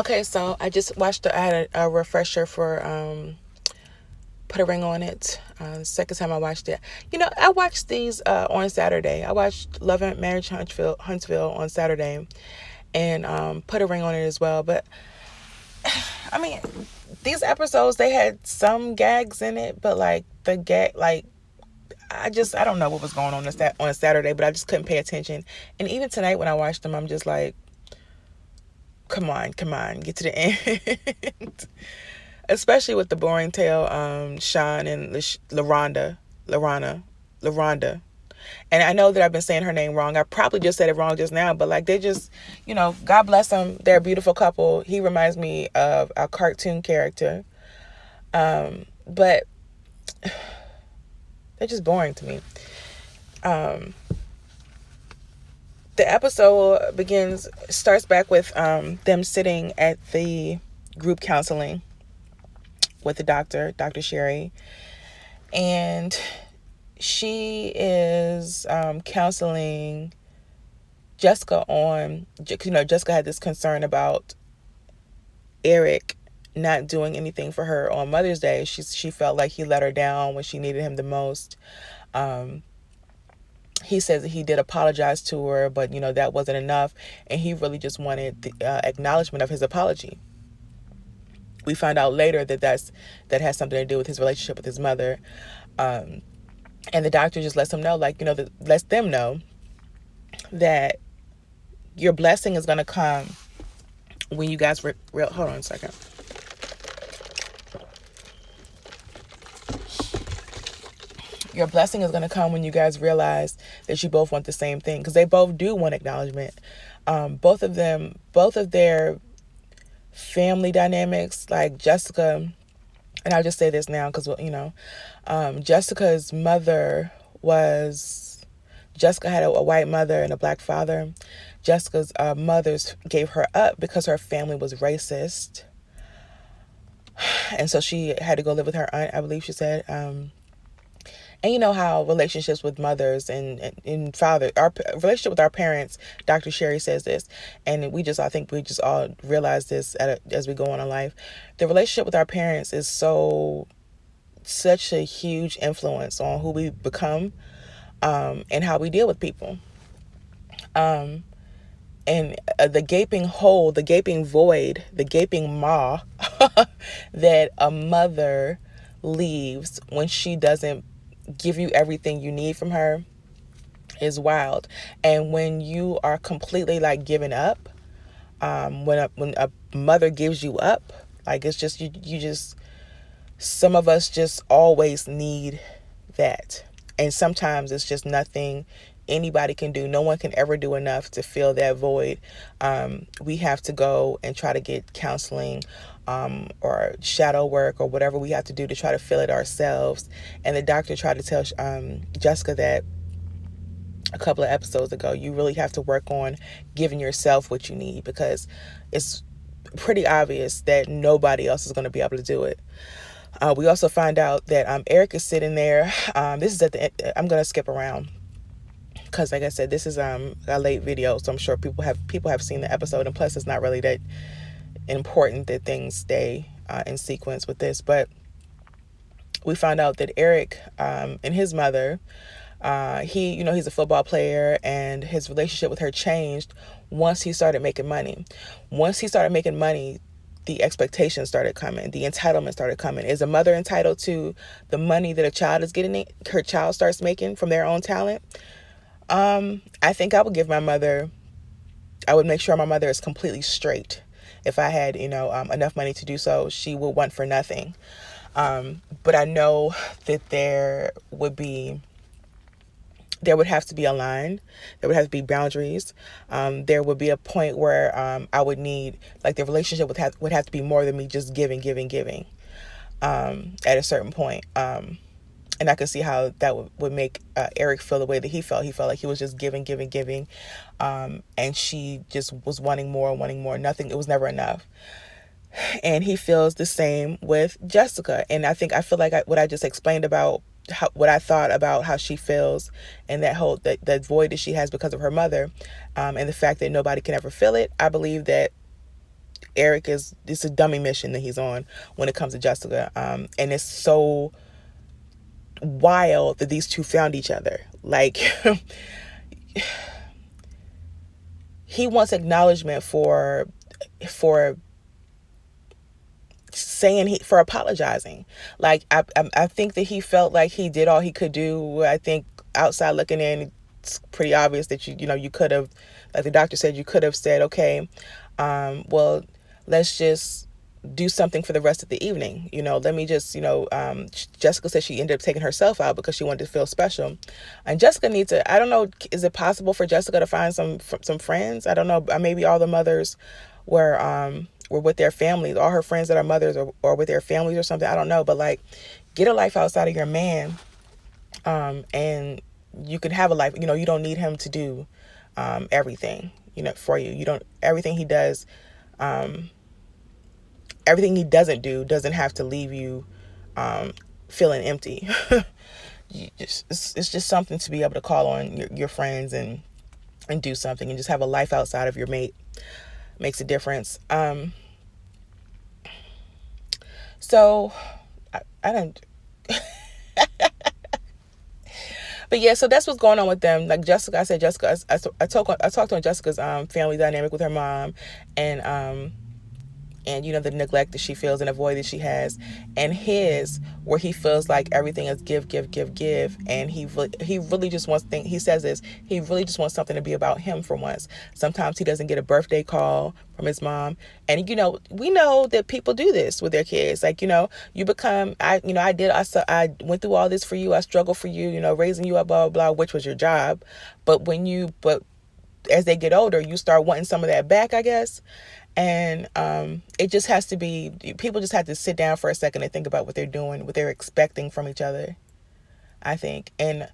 Okay, so I just watched. I had a refresher for Put a Ring on It. The second time I watched it, I watched these on Saturday. I watched Love and Marriage Huntsville on Saturday, and Put a Ring on It as well. But I mean, these episodes, they had some gags in it, but like the gag, like I don't know what was going on on Saturday, but I just couldn't pay attention. And even tonight when I watched them, I'm just like, come on, get to the end. Especially with the boring tale, Sean and LaRonda. And I know that I've been saying her name wrong. I probably just said it wrong just now, but like they just, God bless them. They're a beautiful couple. He reminds me of a cartoon character. But they're just boring to me. The episode starts back with them sitting at the group counseling with the Dr. Sherry. And she is counseling Jessica on, Jessica had this concern about Eric not doing anything for her on Mother's Day. She felt like he let her down when she needed him the most. He says that he did apologize to her, but that wasn't enough, and he really just wanted the acknowledgement of his apology. We find out later that has something to do with his relationship with his mother, and the doctor just lets them know, lets them know that your blessing is going to come when you guys hold on a second. Your blessing is going to come when you guys realize that you both want the same thing, because they both do want acknowledgement. Both of their family dynamics, like Jessica, and I'll just say this now because, Jessica's mother Jessica had a white mother and a black father. Jessica's mothers gave her up because her family was racist. And so she had to go live with her aunt, I believe she said. And you know how relationships with mothers and father, our relationship with our parents, Dr. Sherry says this, and I think we just all realize this as we go on in life. The relationship with our parents is such a huge influence on who we become, and how we deal with people. And the gaping hole, the gaping void, the gaping maw that a mother leaves when she doesn't give you everything you need from her is wild. And when you are completely like giving up, when a mother gives you up, like it's just you just, some of us just always need that, and sometimes it's just nothing anybody can do. No one can ever do enough to fill that void. We have to go and try to get counseling, or shadow work, or whatever we have to do to try to fill it ourselves. And the doctor tried to tell Jessica that a couple of episodes ago. You really have to work on giving yourself what you need, because it's pretty obvious that nobody else is going to be able to do it. We also find out that Eric is sitting there. This is at the end. I'm going to skip around because, like I said, this is a late video, so I'm sure people have seen the episode, and plus it's not really that important that things stay in sequence with this. But we found out that Eric and his mother, he's a football player, and his relationship with her changed once he started making money. Once he started making money, the expectations started coming. The entitlement started coming. Is a mother entitled to the money that her child starts making from their own talent? I think I would make sure my mother is completely straight. If I had, enough money to do so, she would want for nothing. But I know that there would have to be a line. There would have to be boundaries. There would be a point where I would need, like, the relationship would have to be more than me just giving at a certain point. And I could see how that would make Eric feel the way that he felt. He felt like he was just giving. And she just was wanting more. Nothing. It was never enough. And he feels the same with Jessica. And I feel like what I just explained about what I thought about how she feels, and that void that she has because of her mother, and the fact that nobody can ever fill it. I believe that Eric it's a dummy mission that he's on when it comes to Jessica. And it's so wild that these two found each other. Like, he wants acknowledgement for saying for apologizing. Like, I think that he felt like he did all he could do. I think outside looking in, it's pretty obvious that you could have, like the doctor said, you could have said, okay, well, let's just do something for the rest of the evening. Let me just, Jessica said she ended up taking herself out because she wanted to feel special. And Jessica needs to, I don't know, is it possible for Jessica to find some friends? I don't know. Maybe all the mothers were with their families. All her friends that are mothers or with their families or something. I don't know. But like, get a life outside of your man. And you can have a life. You don't need him to do everything, for you. You don't, everything he does, everything he doesn't do doesn't have to leave you feeling empty. It's just something to be able to call on your friends and do something and just have a life outside of your mate. Makes a difference. So I don't. But yeah, so that's what's going on with them. Like Jessica, I said, Jessica, I talked on Jessica's family dynamic with her mom, and the neglect that she feels and the void that she has, and his, where he feels like everything is give, and he really just wants things. He says this, he really just wants something to be about him for once. Sometimes he doesn't get a birthday call from his mom, and we know that people do this with their kids. Like, you become, I went through all this for you, I struggled for you, raising you up, blah blah blah, which was your job, but as they get older, you start wanting some of that back, I guess. And it just has to be, people just have to sit down for a second and think about what they're doing, what they're expecting from each other, I think. And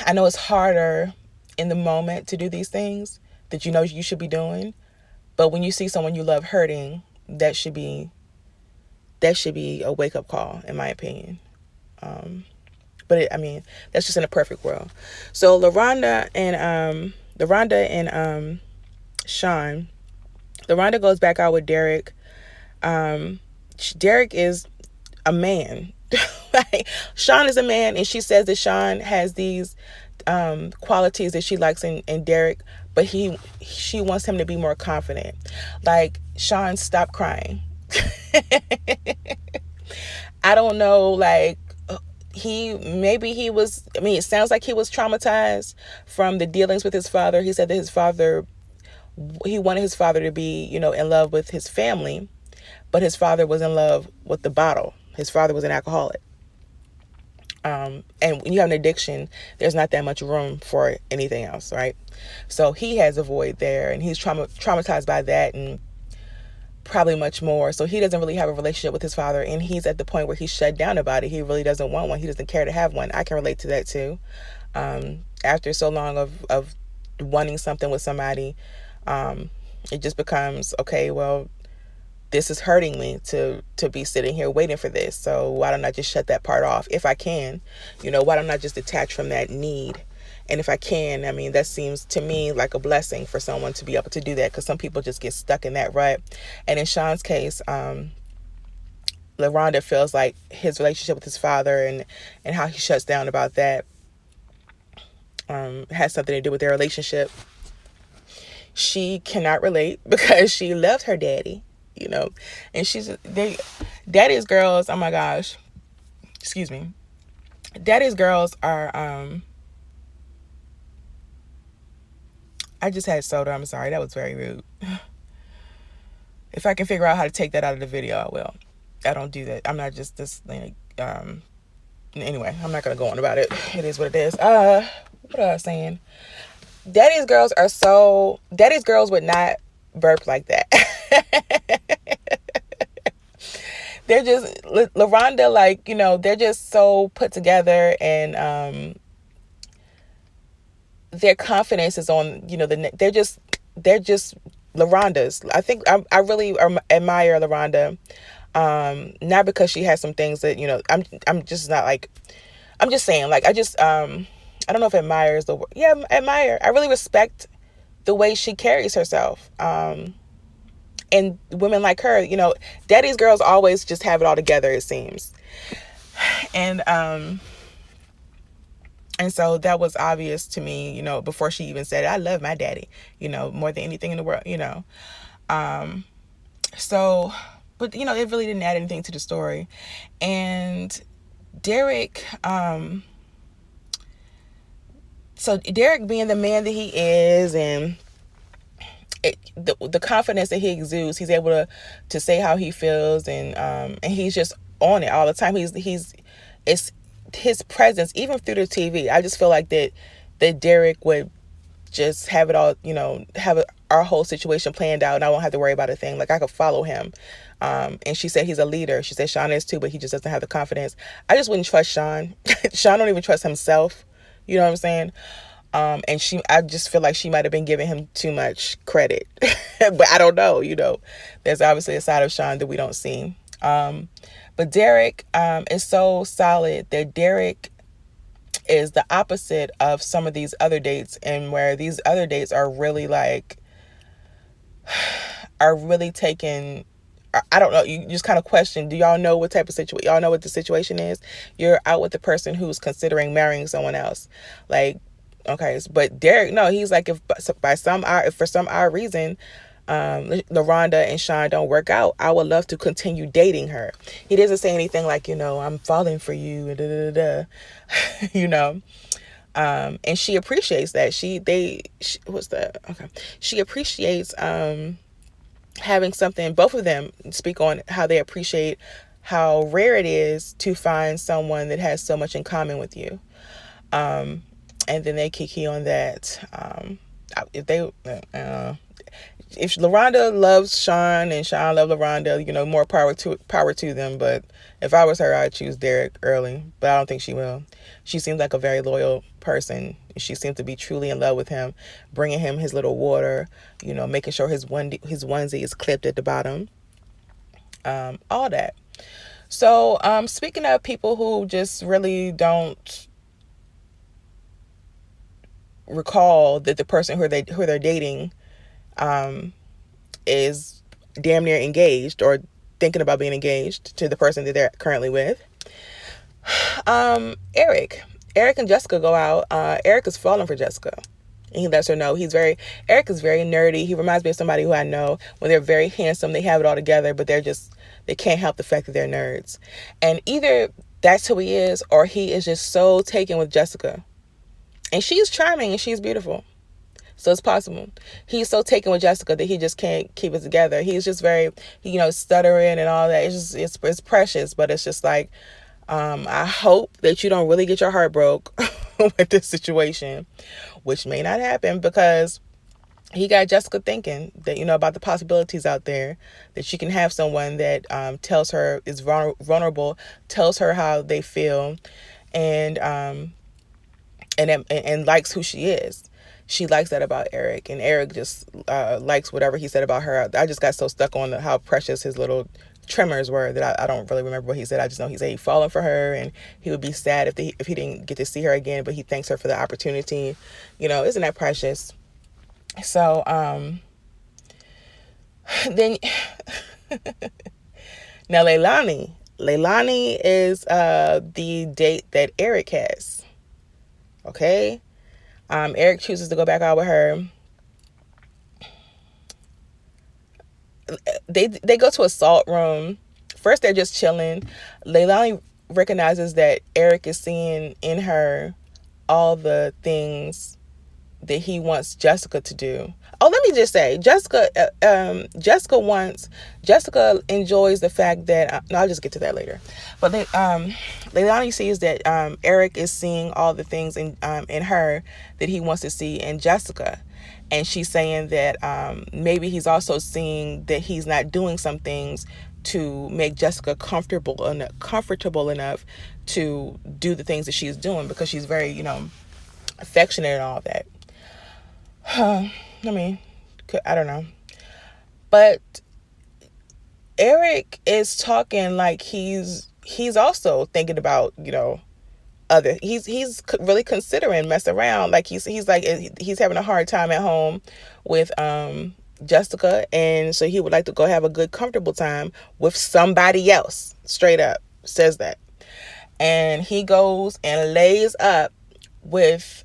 I know it's harder in the moment to do these things that you should be doing, but when you see someone you love hurting, that should be a wake-up call, in my opinion. But that's just in a perfect world. So LaRonda and Sean. LaRonda goes back out with Derek. Derek is a man. Sean is a man, and she says that Sean has these qualities that she likes in Derek, but she wants him to be more confident. Like, Sean, stop crying. I don't know, like, it sounds like he was traumatized from the dealings with his father. He said that he wanted his father to be, in love with his family, but his father was in love with the bottle. His father was an alcoholic. And when you have an addiction, there's not that much room for anything else, right? So he has a void there, and he's traumatized by that and probably much more. So he doesn't really have a relationship with his father, and he's at the point where he's shut down about it. He really doesn't want one. He doesn't care to have one. I can relate to that too. After so long of wanting something with somebody, it just becomes, okay, well, this is hurting me to be sitting here waiting for this. So why don't I just shut that part off if I can? Why don't I just detach from that need? And if I can, that seems to me like a blessing for someone to be able to do that, because some people just get stuck in that rut. And in Sean's case, LaRonda feels like his relationship with his father and how he shuts down about that has something to do with their relationship. She cannot relate because she left her daddy, and daddy's girls, oh my gosh, excuse me. Daddy's girls are, I just had soda, I'm sorry, that was very rude. If I can figure out how to take that out of the video, I will. I don't do that. I'm not just this, anyway, I'm not going to go on about it. It is what it is. What was I saying? Daddy's girls would not burp like that. They're just, LaRonda, like, they're just so put together, and their confidence is on, they're just LaRonda's. I think I really admire LaRonda, not because she has some things that, I'm just not like, I'm just saying, like, I don't know if admire is the word. Yeah, admire. I really respect the way she carries herself. And women like her, daddy's girls always just have it all together, it seems. And so that was obvious to me, before she even said it. I love my daddy, more than anything in the world, So, but, it really didn't add anything to the story. And Derek, so Derek being the man that he is, and the confidence that he exudes, he's able to say how he feels, and he's just on it all the time. It's his presence, even through the TV. I just feel like that Derek would just have it all, our whole situation planned out, and I won't have to worry about a thing. Like, I could follow him. And she said he's a leader. She said Sean is too, but he just doesn't have the confidence. I just wouldn't trust Sean. Sean don't even trust himself. You know what I'm saying? And I just feel like she might have been giving him too much credit. But I don't know, there's obviously a side of Sean that we don't see. But Derek is so solid that Derek is the opposite of some of these other dates, and where these other dates are really taking, I don't know, you just kind of question, do y'all know what type of situation, y'all know what the situation is? You're out with the person who's considering marrying someone else. Like, okay, but Derek, no, he's like, if for some odd reason, LaRonda and Sean don't work out, I would love to continue dating her. He doesn't say anything like, I'm falling for you, and she appreciates that. She appreciates having something. Both of them speak on how they appreciate how rare it is to find someone that has so much in common with you. And then they kiki on that. If LaRonda loves Sean and Sean loves LaRonda, more power to them. But if I was her, I'd choose Derek early. But I don't think she will. She seems like a very loyal person. She seems to be truly in love with him, bringing him his little water, making sure his onesie is clipped at the bottom. All that. So, speaking of people who just really don't recall that the person who they're dating is damn near engaged or thinking about being engaged to the person that they're currently with. Eric and Jessica go out. Eric is falling for Jessica, and he lets her know Eric is very nerdy. He reminds me of somebody who I know. When they're very handsome, they have it all together, but they can't help the fact that they're nerds. And either that's who he is, or he is just so taken with Jessica. And she's charming and she's beautiful. So it's possible. He's so taken with Jessica that he just can't keep it together. He's just very, stuttering and all that. It's precious, but it's just like, I hope that you don't really get your heart broke with this situation, which may not happen, because he got Jessica thinking that, about the possibilities out there, that she can have someone that tells her, is vulnerable, tells her how they feel, and likes who she is. She likes that about Eric, and Eric just likes whatever he said about her. I just got so stuck on how precious his little tremors were that I don't really remember what he said. I just know he said he's falling for her, and he would be sad if he didn't get to see her again, but he thanks her for the opportunity. Isn't that precious? So then now Leilani is the date that Eric has. Okay. Eric chooses to go back out with her. They go to a salt room. First, they're just chilling. Leilani recognizes that Eric is seeing in her all the things that he wants Jessica to do. Oh, let me just say, Jessica enjoys the fact that, I'll just get to that later. But Leilani sees that Eric is seeing all the things in her that he wants to see in Jessica. And she's saying that maybe he's also seeing that he's not doing some things to make Jessica comfortable enough to do the things that she's doing, because she's very, affectionate and all that. I don't know. But Eric is talking like he's also thinking about, he's really considering messing around. Like he's like, he's having a hard time at home with Jessica, and so he would like to go have a good, comfortable time with somebody else. Straight up says that. And he goes and lays up with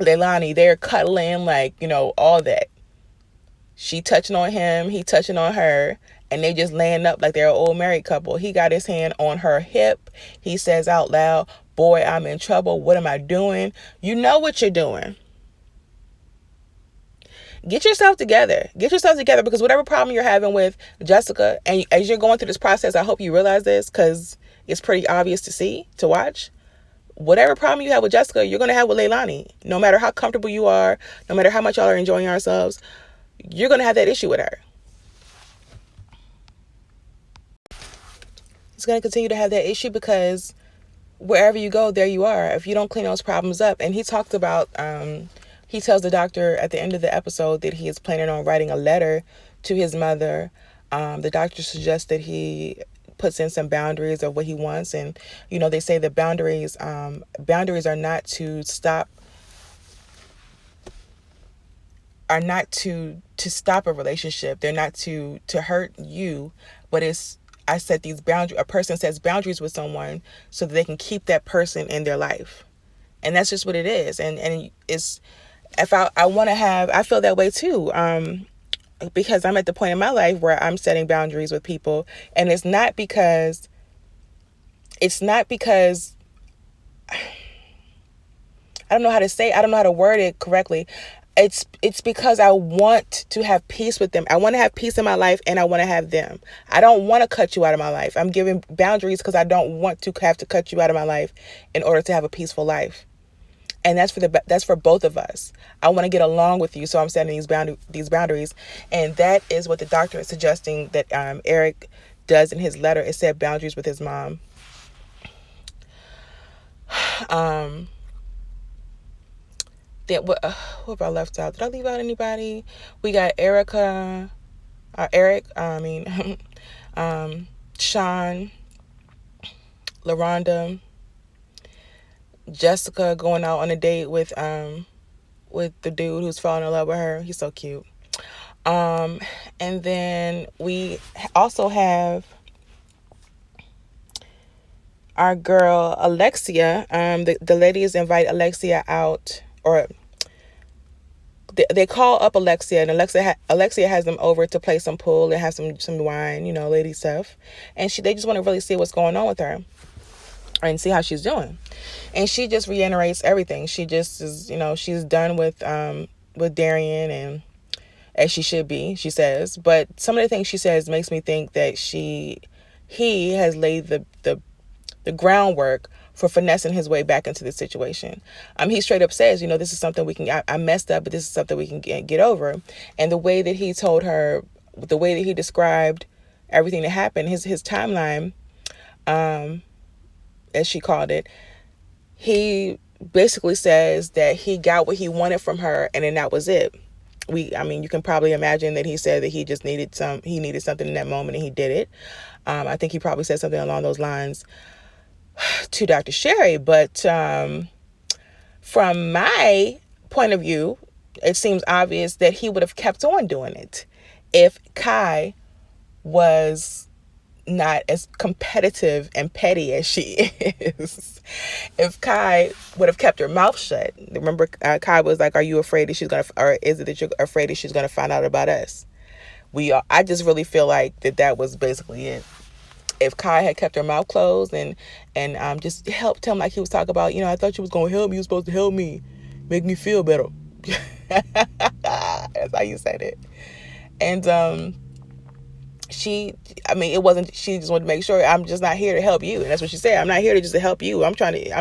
Leilani. They're cuddling, like, all that. She touching on him, he touching on her, and they just laying up like they're an old married couple. He got his hand on her hip. He says out loud, "Boy, I'm in trouble. What am I doing?" You know what you're doing. Get yourself together. Get yourself together, because whatever problem you're having with Jessica, and as you're going through this process, I hope you realize this, because it's pretty obvious to watch. Whatever problem you have with Jessica, you're going to have with Leilani. No matter how comfortable you are, no matter how much y'all are enjoying yourselves, you're going to have that issue with her. It's going to continue to have that issue, because wherever you go, there you are. If you don't clean those problems up. And he talked about, he tells the doctor at the end of the episode that he is planning on writing a letter to his mother. The doctor suggests that he puts in some boundaries of what he wants. And, they say that boundaries are not to stop stop a relationship. They're not to hurt you, but I set these boundaries. A person sets boundaries with someone so that they can keep that person in their life. And that's just what it is. And it's, if I want to have, I feel that way too. Because I'm at the point in my life where I'm setting boundaries with people, and it's not because I don't know how to word it correctly. It's because I want to have peace with them. I want to have peace in my life, and I want to have them. I don't want to cut you out of my life. I'm giving boundaries because I don't want to have to cut you out of my life in order to have a peaceful life. And that's for both of us. I want to get along with you, so I'm setting these boundaries. And that is what the doctor is suggesting that Eric does in his letter. It said boundaries with his mom. Then what have I left out? Did I leave out anybody? We got Eric, Sean, LaRonda, Jessica going out on a date with the dude who's falling in love with her. He's so cute. And then we also have our girl Alexia. The ladies invite Alexia out, or they call up Alexia, and Alexia has them over to play some pool and have some wine, lady stuff. And they just want to really see what's going on with her and see how she's doing. And she just reiterates everything. She just is, she's done with Darion, and as she should be, she says. But some of the things she says makes me think that he has laid the groundwork for finessing his way back into the situation. He straight up says, this is something we can, I messed up, but this is something we can get over. And the way that he told her, the way that he described everything that happened, his timeline, as she called it, he basically says that he got what he wanted from her, and then that was it. You can probably imagine that he said that he just needed something in that moment, and he did it. I think he probably said something along those lines to Dr. Sherry, but from my point of view, it seems obvious that he would have kept on doing it if Kai was not as competitive and petty as she is. If Kai would have kept her mouth shut. Remember, Kai was like, "Are you afraid that she's gonna, or is it that you're afraid that she's gonna find out about us?" I just really feel like that was basically it. If Kai had kept her mouth closed and just helped him, like he was talking about, I thought you was gonna help me. You were supposed to help me, make me feel better. That's how you said it. And she just wanted to make sure, I'm just not here to help you. And that's what she said. I'm not here to just to help you. I'm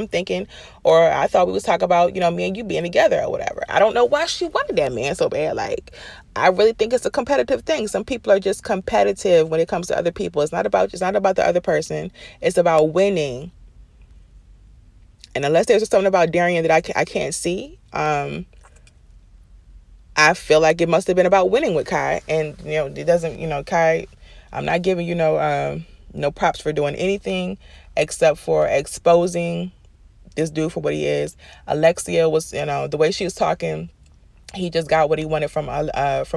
thinking, or I thought we was talking about, me and you being together or whatever. I don't know why she wanted that man so bad. Like, I really think it's a competitive thing. Some people are just competitive when it comes to other people. It's not about the other person. It's about winning. And unless there's something about Darion that I can't see, I feel like it must have been about winning with Kai. And, it doesn't, Kai, I'm not giving you no props for doing anything except for exposing this dude for what he is. Alexia was, the way she was talking, he just got what he wanted from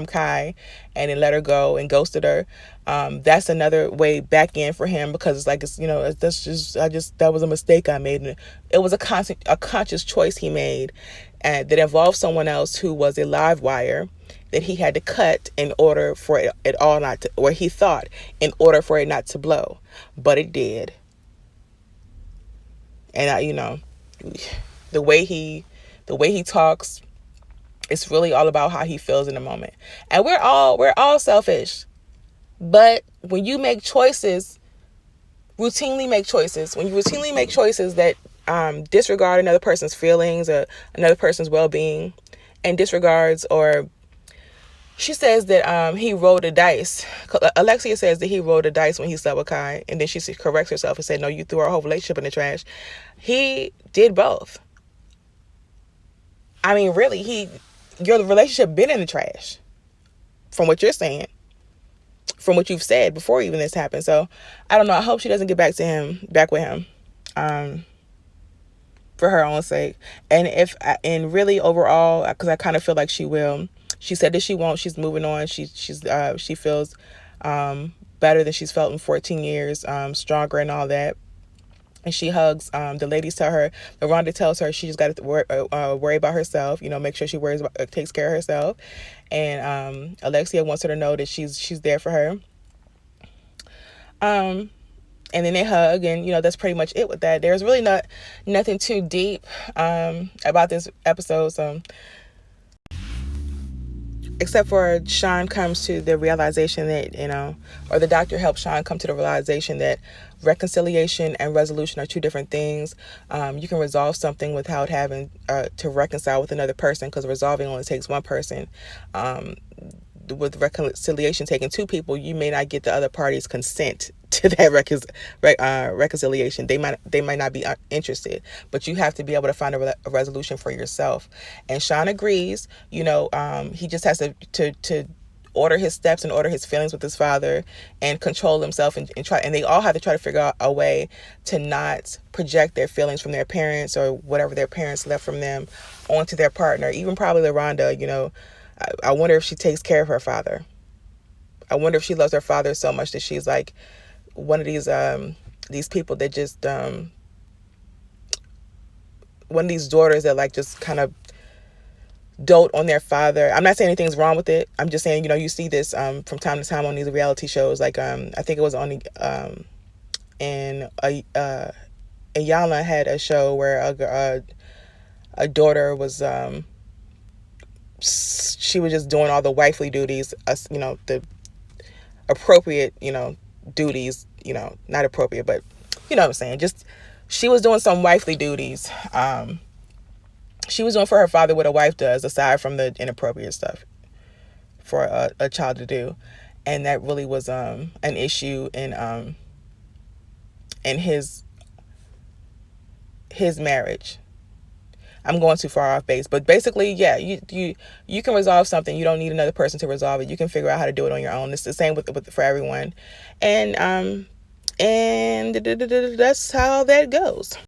Kai, and then let her go and ghosted her. That's another way back in for him, because it's like, it's, that's just, that was a mistake I made, and it was a conscious choice he made, and that involved someone else who was a live wire that he had to cut in order for it all not to, or he thought, in order for it not to blow, but it did. And the way he talks, it's really all about how he feels in the moment. And we're all selfish. But when you make choices, when you routinely make choices that disregard another person's feelings or another person's well-being, and disregards, or she says that he rolled the dice. Alexia says that he rolled the dice when he slept with Kai, and then she corrects herself and said, no, you threw our whole relationship in the trash. He did both. I mean, really, your relationship been in the trash, from what you're saying, from what you've said before even this happened. So I don't know. I hope she doesn't get back with him, for her own sake. And really overall, because I kind of feel like she will. She said that she won't. She's moving on. She feels better than she's felt in 14 years, stronger and all that. And she hugs. The ladies tell her, Rhonda tells her she just got to worry about herself. Make sure she takes care of herself. And Alexia wants her to know that she's there for her. And then they hug, and that's pretty much it with that. There's really nothing too deep about this episode. So, except for Sean comes to the realization that, or the doctor helps Sean come to the realization that reconciliation and resolution are two different things. You can resolve something without having to reconcile with another person, because resolving only takes one person. With reconciliation taking two people, you may not get the other party's consent to that reconciliation. They might not be interested, but you have to be able to find a resolution for yourself. And Sean agrees. He just has to order his steps and order his feelings with his father, and control himself, and try. And they all have to try to figure out a way to not project their feelings from their parents or whatever their parents left from them onto their partner. Even probably LaRonda. I wonder if she takes care of her father. I wonder if she loves her father so much that she's like one of these people that just one of these daughters that like just kind of dote on their father. I'm not saying anything's wrong with it. I'm just saying, you see this from time to time on these reality shows. Like I think it was on and Ayala had a show where a daughter was she was just doing all the wifely duties, the appropriate, duties, not appropriate, but what I'm saying. Just, she was doing some wifely duties. She was doing for her father what a wife does, aside from the inappropriate stuff for a child to do. And that really was an issue in his marriage. I'm going too far off base, but basically, yeah, you can resolve something. You don't need another person to resolve it. You can figure out how to do it on your own. It's the same for everyone, and that's how that goes.